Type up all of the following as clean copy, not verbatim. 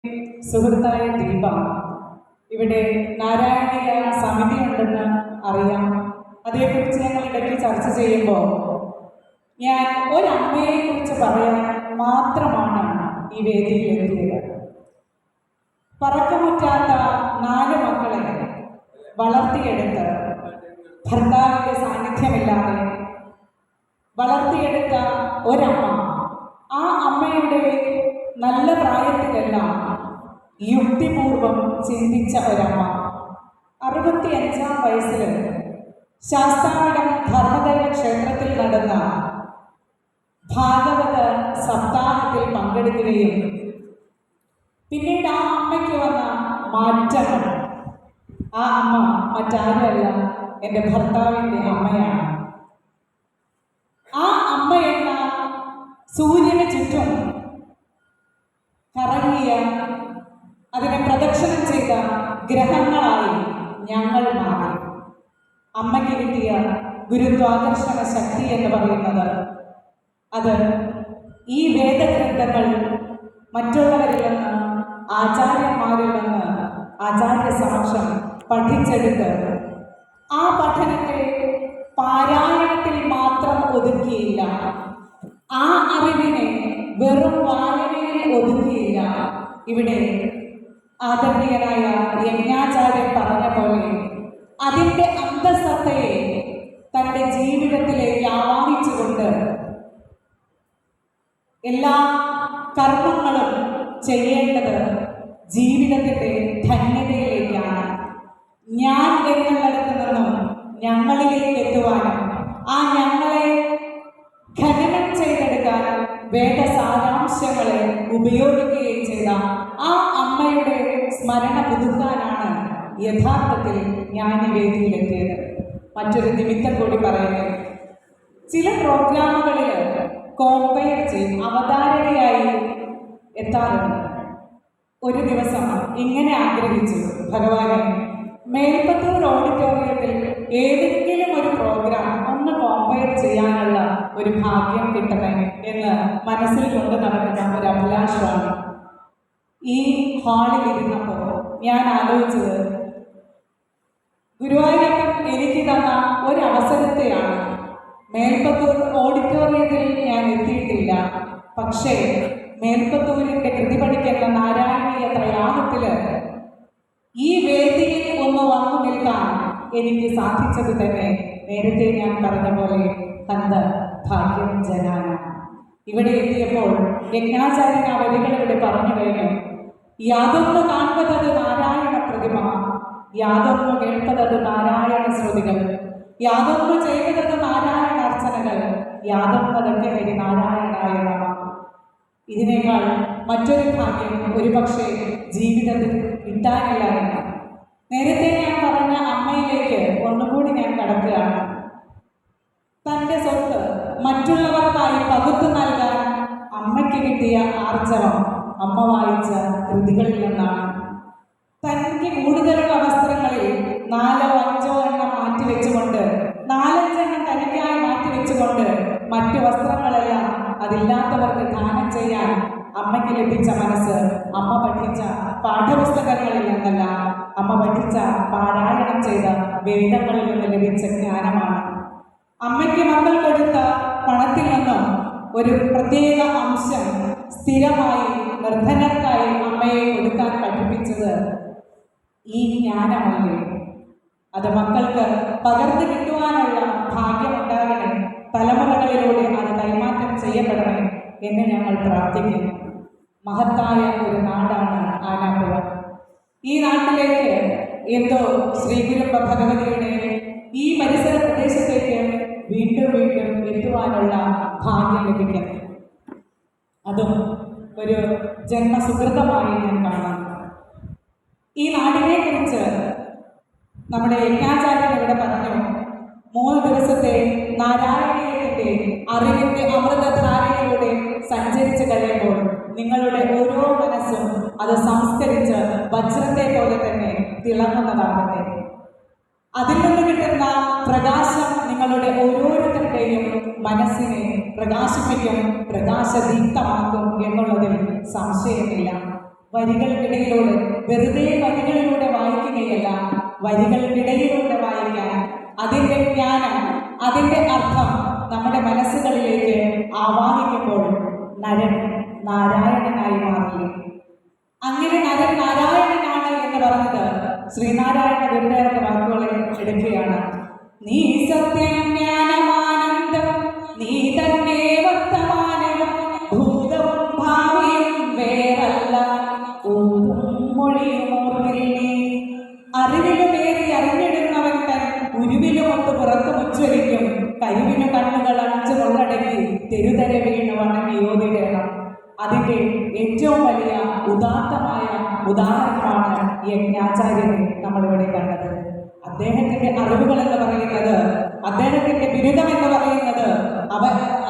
സുഹൃത്തായ ദീപ ഇവിടെ നാരായണീയ സമിതി ഉണ്ടെന്ന് അറിയാം. അതേക്കുറിച്ച് ഞങ്ങൾ ഇടയ്ക്ക് ചർച്ച ചെയ്യുമ്പോൾ ഞാൻ ഒരമ്മയെ കുറിച്ച് പറയാൻ മാത്രമാണ് ഈ വേദിയിലെത്തിയത്. പറക്കമുറ്റാത്ത 4 മക്കളെ വളർത്തിയെടുത്ത് ഭർത്താവിൻ്റെ സാന്നിധ്യമില്ലാതെ വളർത്തിയെടുത്ത ഒരമ്മ, ആ അമ്മയുടെ നല്ല പ്രായത്തിലെല്ലാം യുക്തിപൂർവം ചിന്തിച്ച ഒരമ്മ 65-ാം വയസ്സിൽ ശാസ്താമഠം ധർമ്മദൈവ ക്ഷേത്രത്തിൽ നടന്ന ഭാഗവത സപ്താഹത്തിൽ പങ്കെടുക്കുകയും പിന്നീട് ആ അമ്മയ്ക്ക് വന്ന മാറ്റങ്ങൾ, ആ അമ്മ മറ്റാരുമല്ല, എൻ്റെ ഭർത്താവിൻ്റെ അമ്മയാണ്. ആ അമ്മ എന്ന സൂര്യന് ചുറ്റും കറങ്ങിയ, അതിനെ പ്രദക്ഷിണം ചെയ്ത ഗ്രഹങ്ങളായി ഞങ്ങൾ മാറി. അമ്മയ്ക്ക് കിട്ടിയ ഗുരുത്വാകർഷണ ശക്തി എന്ന് പറയുന്നത് അത് ഈ വേദഗ്രന്ഥങ്ങൾ മറ്റുള്ളവരിൽ നിന്ന്, ആചാര്യന്മാരിൽ നിന്ന് ആചാര്യ സമക്ഷം പഠിച്ചെടുത്ത് ആ പഠനത്തെ പാരായണത്തിൽ മാത്രം ഒതുക്കിയില്ല, ആ അറിവിനെ വെറും വായനയിൽ ഒതുക്കിയില്ല. ഇവിടെ ആദരണീയനായ യജ്ഞാചാര്യൻ പറഞ്ഞ പോലെ അതിൻ്റെ അന്തസത്തയെ തൻ്റെ ജീവിതത്തിലേക്ക് ആവാഹിച്ചുകൊണ്ട് എല്ലാ കർമ്മങ്ങളും ചെയ്യേണ്ടത് ജീവിതത്തിൻ്റെ ധന്യതയിലേക്കാണ്. ഞാൻ എന്നുള്ളിടത്ത് നിന്നും ഞങ്ങളിലേക്ക് എത്തുവാനും ആ ഞങ്ങളെ ഖനനം ചെയ്തെടുക്കാൻ വേദസാരാംശങ്ങളെ ഉപയോഗിക്കുകയും ചെയ്ത ആ അമ്മയുടെ സ്മരണ പുതുക്കാനാണ് യഥാർത്ഥത്തിൽ ഞാൻ ഈ വേദിയിലെത്തിയത്. മറ്റൊരു നിമിത്തം കൂടി പറയുന്നത്, ചില പ്രോഗ്രാമുകളിൽ കോമ്പയർ ചെയ്ത് അവതാരകയായി എത്താറുണ്ട്. ഒരു ദിവസം ഇങ്ങനെ ആഗ്രഹിച്ചു, ഭഗവാനെ, മേൽപ്പത്തൂർ ഓഡിറ്റോറിയത്തിൽ ഏതെങ്കിലും ഒരു പ്രോഗ്രാം ഒന്ന് കോമ്പയർ ചെയ്യാനുള്ള ഒരു ഭാഗ്യം കിട്ടണേ എന്ന് മനസ്സിൽ കൊണ്ട് നടക്കുന്ന ഒരു അഭിലാഷമാണ്. ഈ ഹാളിൽ ഇരുന്നപ്പോൾ ഞാൻ ആലോചിച്ചത്, ഗുരുവായൂരപ്പൻ എനിക്ക് തന്ന ഒരു അവസരത്തെയാണ്. മേൽപ്പത്തൂർ ഓഡിറ്റോറിയത്തിൽ ഞാൻ എത്തിയിട്ടില്ല, പക്ഷേ മേൽപ്പത്തൂരിൻ്റെ കൃതി പഠിക്കുന്ന നാരായണീയ ത്രയാമത്തിൽ ഈ വേദിയിൽ ഒന്ന് വന്നു നിൽക്കാൻ എനിക്ക് സാധിച്ചത് തന്നെ നേരത്തെ ഞാൻ പറഞ്ഞ പോലെ കണ്ട ഭാഗ്യം ജനാന. ഇവിടെ എത്തിയപ്പോൾ യജ്ഞാചാര്യൻ ആ വരികൾ ഇവിടെ പറഞ്ഞു കഴിഞ്ഞു. യാതൊന്ന് കാൺപതത് നാരായണ പ്രതിമ, യാതൊന്ന് കേൾപ്പതത് നാരായണ ശ്രുതികൾ, യാതൊന്ന് ചെയ്തത് നാരായണ അർച്ചനകൾ, യാതൊന്നതൊക്കെ ഹരി നാരായണായ നമഃ. ഇതിനേക്കാൾ മറ്റൊരു ഭാഗ്യം ഒരുപക്ഷെ ജീവിതത്തിൽ കിട്ടാനില്ല എന്ന്. നേരത്തെ ഞാൻ പറഞ്ഞ അമ്മയിലേക്ക് ഒന്നുകൂടി ഞാൻ കടക്കുകയാണ്. തൻ്റെ സ്വത്ത് മറ്റുള്ളവർക്കായി പകുത്തു നൽകാൻ അമ്മയ്ക്ക് കിട്ടിയ ആർജവം അമ്മ വായിച്ച കൃതികളിൽ നിന്നാണ്. തനിക്ക് കൂടുതലുള്ള വസ്ത്രങ്ങളിൽ 4-5 എണ്ണം മാറ്റിവെച്ചുകൊണ്ട്, 4-5 എണ്ണം തനിക്കായി മാറ്റിവെച്ചുകൊണ്ട് മറ്റു വസ്ത്രങ്ങളെല്ലാം അതില്ലാത്തവർക്ക് ദാനം ചെയ്യാൻ അമ്മയ്ക്ക് ലഭിച്ച മനസ്സ് അമ്മ പഠിച്ച പാഠപുസ്തകങ്ങളിൽ നിന്നല്ല, അമ്മ പഠിച്ച പാരായണം ചെയ്ത വേദങ്ങളിൽ നിന്ന് ലഭിച്ച ജ്ഞാനമാണ്. അമ്മയ്ക്ക് മക്കൾ കൊടുത്ത പണത്തിൽ നിന്നും ഒരു പ്രത്യേക അംശം സ്ഥിരമായി നിർധനർക്കായി അമ്മയെ കൊടുക്കാൻ പഠിപ്പിച്ചത് ഈ ജ്ഞാനമല്ലേ? അത് മക്കൾക്ക് പകർന്നു കിട്ടുവാനുള്ള ഭാഗ്യമുണ്ടാകണേ, തലമുറകളിലൂടെ അത് കൈമാറ്റം ചെയ്യപ്പെടണേ എന്ന് ഞങ്ങൾ പ്രാർത്ഥിക്കുന്നു. മഹത്തായ ഒരു നാടാണ് ആനാപ്പുഴ. ഈ നാട്ടിലേക്ക് എന്തോ ശ്രീഗുരുപ്പ ഭഗവതിയുടെ ഈ പരിസര പ്രദേശത്തേക്ക് വീണ്ടും വീണ്ടും എത്തുവാനുള്ള ഭാഗ്യം ലഭിക്കണം. അതും ഒരു ജന്മസുഹൃതമായി ഞാൻ കാണുന്നു. ഈ നാടിനെ കുറിച്ച് നമ്മുടെ യജ്ഞാചാര്യൻ ഇവിടെ പറഞ്ഞു, 3 ദിവസത്തെ നാരായണീയത്തിൻ്റെ അറിവിൻ്റെ അമൃതധാരയിലൂടെ സഞ്ചരിച്ചു കഴിയുമ്പോൾ നിങ്ങളുടെ ഓരോ മനസ്സും അത് സംസ്കരിച്ച് വജ്രത്തെ പോലെ തന്നെ തിളങ്ങുന്നതാകട്ടെ. അതിൽ നിന്ന് കിട്ടുന്ന പ്രകാശം നിങ്ങളുടെ ഓരോരുത്തരുടെയും മനസ്സിനെ പ്രകാശിപ്പിക്കും, പ്രകാശദീപ്തമാക്കും എന്നുള്ളതിൽ സംശയമില്ല. വരികൾക്കിടയിലൂടെ, വെറുതെ വരികളിലൂടെ വായിക്കുകയല്ല, വരികൾക്കിടയിലൂടെ വായിക്കാൻ അതിൻ്റെ ജ്ഞാനം, അതിൻ്റെ അർത്ഥം നമ്മുടെ മനസ്സുകളിലേക്ക് ആവാഹിക്കുമ്പോൾ നരൻ നാരായണനായി മാറില്ലേ? അങ്ങനെ നരൻ നാരായണനാണ് എന്ന് പറഞ്ഞത് ശ്രീനാരായണ ഗുരുദേവന്റെ വാക്കുകളെ എടുക്കുകയാണ്. നീ സത്യം ജ്ഞാനമാനന്ദം, നീ തന്നെ വർത്തമാനവും, ഭൂതവും ഭാവിയും വേറല്ല, ഊതും മൊഴിയും ഓർമ്മിൽ നീ. അറിവിലുമേറി അറിഞ്ഞിടുന്നവൻ തൻ ഉരുവിലുമൊത്ത് പുറത്തു ഉച്ചരിക്കും, കരിവിനു കണ്ണുകൾ അഞ്ചു കൊള്ളടക്കി തെരുതര വീണ് വണങ്ങി യോതിടേണം. അതിൻ്റെ ഏറ്റവും വലിയ ഉദാത്തമായ ഉദാഹരണമാണ് യജ്ഞാചാര്യനെ നമ്മളിവിടെ കണ്ടത്. അദ്ദേഹത്തിന്റെ അറിവുകൾ എന്ന് പറയുന്നത്, അദ്ദേഹത്തിന്റെ ബിരുദം എന്ന് പറയുന്നത്,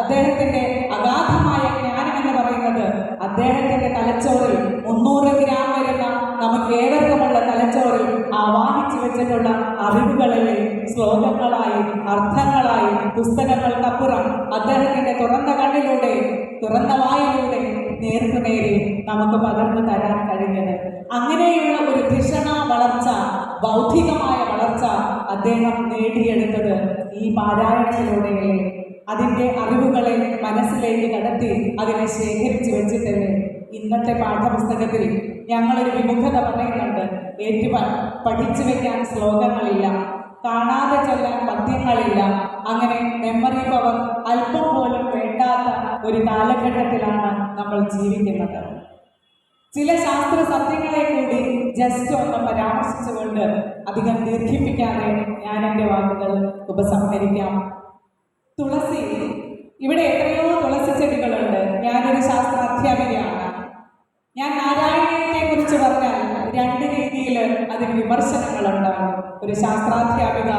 അദ്ദേഹത്തിന്റെ അഗാധമായ ജ്ഞാനം എന്ന് പറയുന്നത്, അദ്ദേഹത്തിന്റെ തലച്ചോറിൽ 300 ഗ്രാം വരുന്ന നമുക്ക് ഏവർക്കുമുള്ള തലച്ചോറിൽ ആവാഹിച്ചു വെച്ചിട്ടുള്ള അറിവുകളിലെ ശ്ലോകങ്ങളായി, അർത്ഥങ്ങളായി, പുസ്തകങ്ങൾക്കപ്പുറം അദ്ദേഹത്തിന്റെ തുറന്ന കണ്ണിലൂടെ, തുറന്ന വായിലൂടെ നേർക്കുനേരെ നമുക്ക് പകർന്നു തരാൻ കഴിഞ്ഞത്. അങ്ങനെയുള്ള ഒരു ധിഷണ വളർച്ച, ബൗദ്ധികമായ വളർച്ച അദ്ദേഹം നേടിയെടുത്തത് ഈ പാരായണത്തിലൂടെയല്ലേ? അതിൻ്റെ അറിവുകളെ മനസ്സിലേക്ക് കടത്തി അതിനെ ശേഖരിച്ചു വെച്ചിട്ടല്ലേ ഇന്നത്തെ പാഠപുസ്തകത്തിൽ ഞങ്ങളൊരു വിമുഖത പറയുന്നുണ്ട്. പഠിച്ചു വെക്കാൻ ശ്ലോകങ്ങളില്ല, കാണാതെ ചൊല്ലാൻ പദ്യങ്ങളില്ല. അങ്ങനെ മെമ്മറി പവർ അല്പം പോലും വേണ്ടാത്ത ഒരു കാലഘട്ടത്തിലാണ് നമ്മൾ ജീവിക്കുന്നത്. ചില ശാസ്ത്ര സത്യങ്ങളെ കൂടി ജസ്റ്റ് ഒന്ന് പരാമർശിച്ചുകൊണ്ട് അധികം ദീർഘിപ്പിക്കാതെ ഞാൻ എൻ്റെ വാക്കുകൾ ഉപസംഹരിക്കാം. തുളസി, ഇവിടെ എത്രയോ തുളസി ചെടികളുണ്ട്. ഞാനൊരു ശാസ്ത്ര അധ്യാപികയാണ്. ഞാൻ നാരായണീയത്തെ കുറിച്ച് പറഞ്ഞാൽ 2 രീതിയിൽ അതിന് വിമർശനങ്ങളുണ്ടാകും. ഒരു ശാസ്ത്രാധ്യാപിക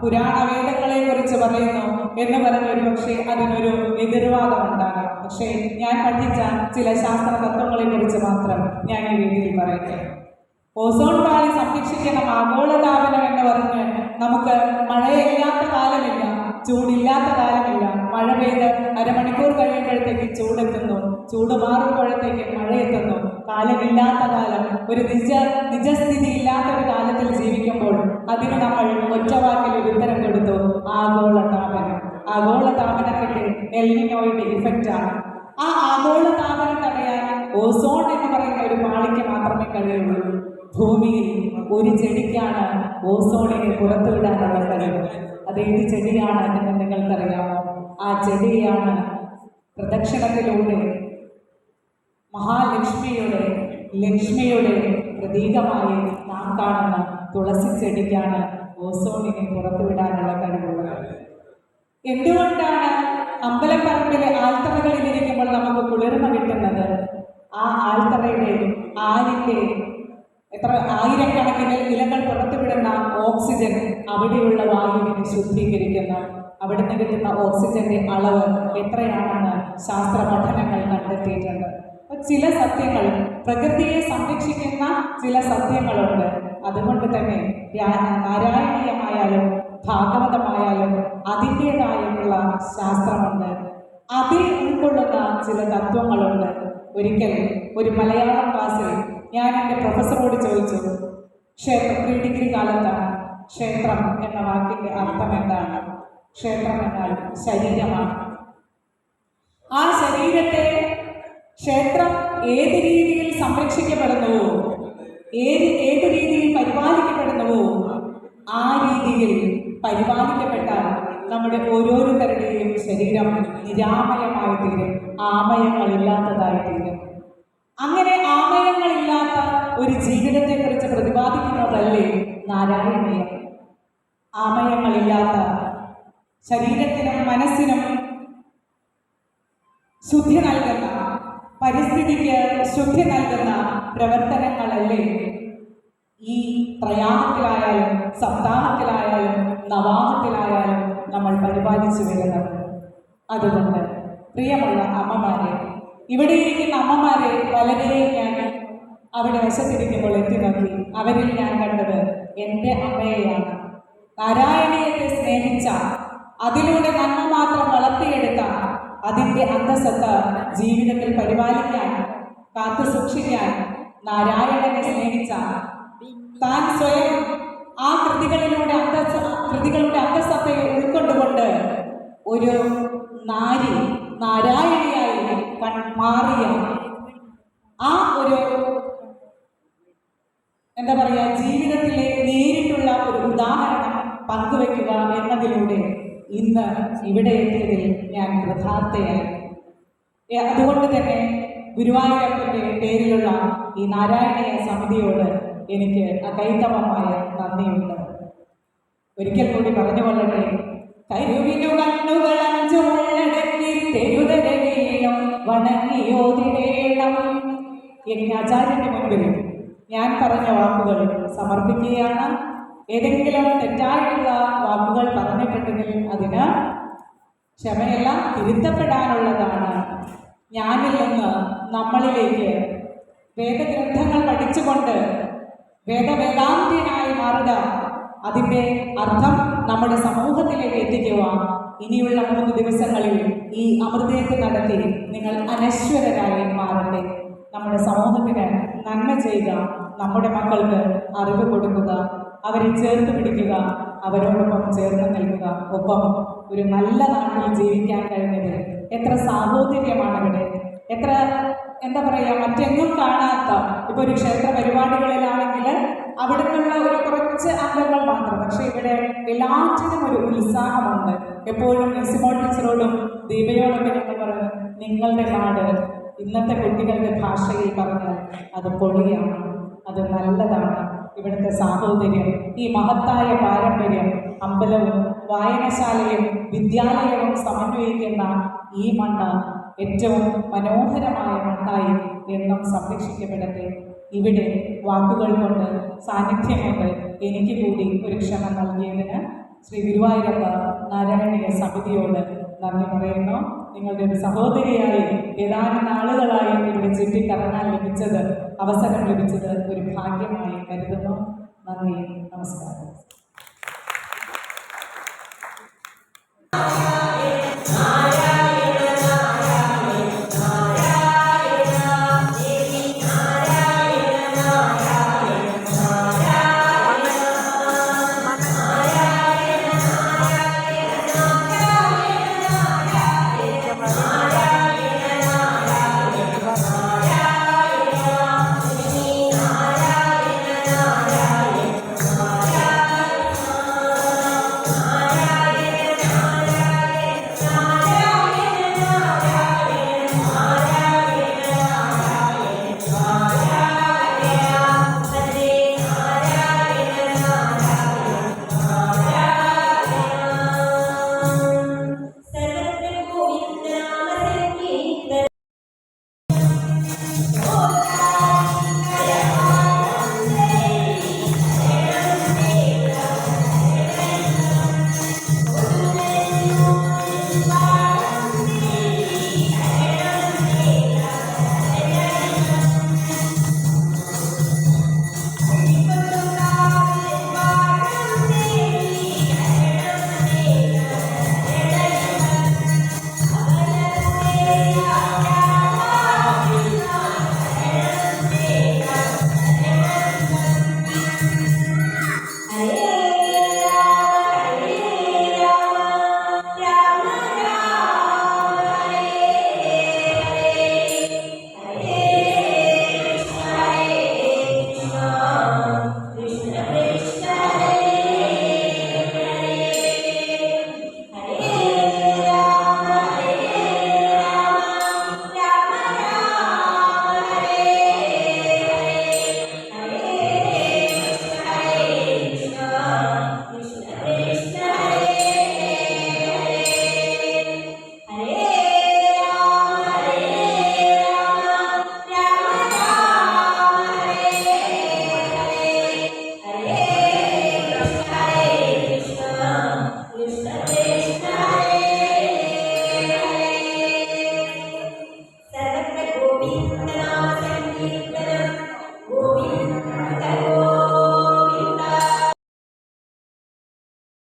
പുരാണ വേദങ്ങളെ കുറിച്ച് പറയുന്നു എന്ന് പറഞ്ഞ ഒരു പക്ഷേ അതിനൊരു എതിർവാദം ഉണ്ടാകും. പക്ഷേ ഞാൻ പഠിച്ച ചില ശാസ്ത്ര തത്വങ്ങളെ കുറിച്ച് മാത്രം ഞാൻ ഈ രീതിയിൽ പറയട്ടെ. ഓസോൺ പാളി സംരക്ഷിക്കണം, ആഗോളതാപനം എന്ന് പറഞ്ഞ് നമുക്ക് മഴയില്ലാത്ത കാലമില്ല, ചൂടില്ലാത്ത കാലമില്ല. മഴ പെയ്ത് അരമണിക്കൂർ കഴിയുമ്പോഴത്തേക്ക് ചൂടെത്തുന്നു, ചൂട് മാറുമ്പോഴത്തേക്ക് മഴയെത്തുന്നു. കാലമില്ലാത്ത കാലം, ഒരു നിജസ്ഥിതി ഇല്ലാത്ത ഒരു കാലത്തിൽ ജീവിക്കുമ്പോൾ അതിന് നമ്മൾ ഒറ്റവാക്കിൽ ഒരു ഉത്തരം കൊടുത്തു: ആഗോളതാപനം. ആഗോളതാപനത്തിന്റെ എൽനിനോയുടെ ഇഫക്റ്റാണ്. ആ ആഗോളതാപനം തടയാൻ ഓസോൺ എന്ന് പറയുന്ന ഒരു പാളിക്ക് മാത്രമേ കഴിയുള്ളൂ. ഭൂമിയിൽ ഒരു ചെടിക്കാണ് ഓസോണിനെ പുറത്തുവിടാനുള്ള കഴിവ്. അതേത് ചെടിയാണ് എന്ന് നിങ്ങൾക്കറിയാമോ? ആ ചെടിയാണ് പ്രദക്ഷിണത്തിലൂടെ മഹാലക്ഷ്മിയുടെ പ്രതീകമായി നാം കാണുന്ന തുളസി ചെടിക്കാണ് ഓസോണിനെ പുറത്തുവിടാനുള്ള കഴിവുള്ളത്. എന്തുകൊണ്ടാണ് അമ്പലപ്പറമ്പിലെ ആൽത്തറകളിലിരിക്കുമ്പോൾ നമുക്ക് കുളിർമ കിട്ടുന്നത്? ആ ആൽത്തറയുടെ ആലിൻ്റെ എത്ര ആയിരക്കണക്കിന് ഇലകൾ പുറത്തുവിടുന്ന ഓക്സിജൻ അവിടെയുള്ള വായുവിനെ ശുദ്ധീകരിക്കുന്നു. അവിടെ നിന്ന് കിട്ടുന്ന ഓക്സിജന്റെ അളവ് എത്രയാണെന്ന് ശാസ്ത്ര പഠനങ്ങൾ കണ്ടെത്തിയിട്ടുണ്ട്. ചില സത്യങ്ങൾ, പ്രകൃതിയെ സംരക്ഷിക്കുന്ന ചില സത്യങ്ങളുണ്ട്. അതുകൊണ്ട് തന്നെ നാരായണീയമായാലും ഭാഗവതമായാലും അതിൻ്റെതായിട്ടുള്ള ശാസ്ത്രമുണ്ട്. അതിൽ ഉൾക്കൊള്ളുന്ന ചില തത്വങ്ങളുണ്ട്. ഒരിക്കൽ ഒരു മലയാളം ക്ലാസ്സിൽ ഞാൻ എൻ്റെ പ്രൊഫസറോട് ചോദിച്ചു, പ്രീ ഡിഗ്രി കാലത്താണ്, ക്ഷേത്രം എന്ന വാക്കിൻ്റെ അർത്ഥം എന്താണ്? ക്ഷേത്രം എന്നാൽ ശരീരമാണ്. ആ ശരീരത്തെ ക്ഷേത്രം ഏത് രീതിയിൽ സംരക്ഷിക്കപ്പെടുന്നുവോ, ഏത് രീതിയിൽ പരിപാലിക്കപ്പെടുന്നുവോ, ആ രീതിയിൽ പരിപാലിക്കപ്പെട്ടാൽ നമ്മുടെ ഓരോരുത്തരുടെയും ശരീരം നിരാമയമായി തീരും, ആമയങ്ങളില്ലാത്തതായി തീരും. അങ്ങനെ ആമയങ്ങളില്ലാത്ത ഒരു ജീവിതത്തെക്കുറിച്ച് പ്രതിപാദിക്കുന്നതല്ലേ നാരായണീയം? ആമയങ്ങളില്ലാത്ത ശരീരത്തിനും മനസ്സിനും ശുദ്ധി നൽകുന്ന, പരിസ്ഥിതിക്ക് ശുദ്ധി നൽകുന്ന പ്രവർത്തനങ്ങളല്ലേ ഈ പ്രയാണത്തിലായാലും സപ്താഹത്തിലായാലും നവാഹത്തിലായാലും നമ്മൾ പരിപാലിച്ചു വരുന്നത്? അതുകൊണ്ട് പ്രിയമുള്ള അമ്മമാരെ, ഇവിടെ ഇരിക്കുന്ന അമ്മമാരെ പലരെയും ഞാൻ അവിടെ വശത്തിരിക്കുമ്പോൾ എത്തി നോക്കി. അവരിൽ ഞാൻ കണ്ടത് എൻ്റെ അമ്മയെയാണ്. നാരായണീയത്തെ സ്നേഹിച്ച, അതിലൂടെ നന്മ മാത്രം വളർത്തിയെടുത്ത, അതിൻ്റെ അന്തസ്സത്ത ജീവിതത്തിൽ പരിപാലിക്കാൻ, കാത്തു സൂക്ഷിക്കാൻ നാരായണനെ സ്നേഹിച്ച, താൻ സ്വയം ആ കൃതികളുടെ അന്തസത്തയെ ഉൾക്കൊണ്ടുകൊണ്ട് ഒരു നാരായണിയായി മാറിയ ആ ഒരു എന്താ പറയുക, ജീവിതത്തിലെ നേരിട്ടുള്ള ഒരു ഉദാഹരണം പങ്കുവെക്കുക എന്നതിലൂടെ ഇന്ന് ഇവിടെ എത്തിയതിൽ ഞാൻ കൃതാർത്ഥയായി. അതുകൊണ്ട് തന്നെ ഗുരുവായൂരപ്പന്റെ പേരിലുള്ള ഈ നാരായണീയ സമിതിയോട് എനിക്ക് അകൈതവമായ നന്ദിയുണ്ട്. ഒരിക്കൽ കൂടി പറഞ്ഞുകൊള്ളട്ടെ. കരുവിനു കണ്ണുകൾ അഞ്ചുള്ളടക്കി തെരുതരകീണം വണങ്ങിയോതിടേണം. യജ്ഞാചാര്യന്റെ മുൻപിൽ ഞാൻ പറഞ്ഞ വാക്കുകൾ സമർപ്പിക്കുകയാണ്. ഏതെങ്കിലും തെറ്റായിട്ടുള്ള വാക്കുകൾ പറഞ്ഞിട്ടുണ്ടെങ്കിൽ അതിന് ക്ഷമയല്ല, തിരുത്തപ്പെടാനുള്ളതാണ്. ഞാനിൽ നിന്ന് നമ്മളിലേക്ക് വേദഗ്രന്ഥങ്ങൾ പഠിച്ചുകൊണ്ട് വേദാന്ത്യനായി മാറുക, അതിൻ്റെ അർത്ഥം നമ്മുടെ സമൂഹത്തിലേക്ക് എത്തിക്കുക. ഇനിയുള്ള 3 ദിവസങ്ങളിൽ ഈ അമൃതേറ്റ് നടത്തി നിങ്ങൾ അനശ്വരരായി മാറട്ടെ. നമ്മുടെ സമൂഹത്തിന് നന്മ ചെയ്യുക, നമ്മുടെ മക്കൾക്ക് അറിവ് കൊടുക്കുക, അവരെ ചേർത്ത് പിടിക്കുക, അവരോടൊപ്പം ചേർന്ന് നിൽക്കുക. ഒപ്പം ഒരു നല്ല നാട്ടിൽ ജീവിക്കാൻ കഴിഞ്ഞത് എത്ര സാഹോദര്യമാണ് ഇവിടെ, എത്ര എന്താ പറയുക, മറ്റെങ്ങും കാണാത്ത. ഇപ്പോൾ ഒരു ക്ഷേത്ര പരിപാടികളിലാണെങ്കിൽ അവിടെ നിന്നുള്ള ഒരു കുറച്ച് അംഗങ്ങൾ മാത്രം, പക്ഷെ ഇവിടെ എല്ലാറ്റിനും ഒരു ഉത്സാഹമുണ്ട്. എപ്പോഴും എസിമോൾ ടീച്ചറോടും ദീപയോടൊക്കെ ഞങ്ങൾ പറയുന്നത്, നിങ്ങളുടെ നാട് ഇന്നത്തെ കുട്ടികളുടെ ഭാഷയിൽ പറഞ്ഞാൽ അത് പൊളിയാണ്, അത് നല്ലതാണ്. ഇവിടുത്തെ സാഹോദര്യം, ഈ മഹത്തായ പാരമ്പര്യം, അമ്പലവും വായനശാലയും വിദ്യാലയവും സമന്വയിക്കുന്ന ഈ മണ്ണ് ഏറ്റവും മനോഹരമായ മണ്ണായി എന്നും സംരക്ഷിക്കപ്പെടട്ടെ. ഇവിടെ വാക്കുകൾ കൊണ്ട്, സാന്നിധ്യം കൊണ്ട് എനിക്ക് കൂടി ഒരു ക്ഷമ നൽകിയതിന് ശ്രീ ഗുരുവായൂരപ്പ നാരായണീയ സമിതിയോട് നന്ദി പറയുന്നു. നിങ്ങളുടെ ഒരു സഹോദരിയായി ഏതാനും നാളുകളായി ഇവിടെ ചുറ്റിക്കറങ്ങാൻ അവസരം ലഭിച്ചത് ഒരു ഭാഗ്യമായി കരുതുന്നു. നന്ദി, നമസ്കാരം.